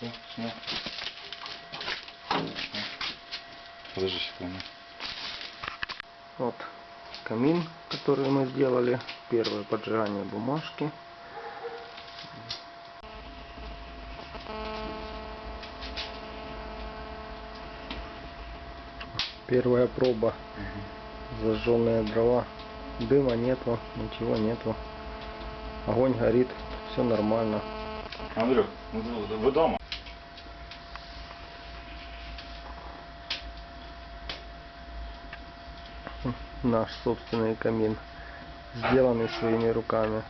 Все. Подожди секунду. Вот камин, который мы сделали. Первое поджигание бумажки. Первая проба. Зажженные дрова. Дыма нету, ничего нету. Огонь горит, все нормально. Андрюх, вы дома? Наш собственный камин, сделанный своими руками.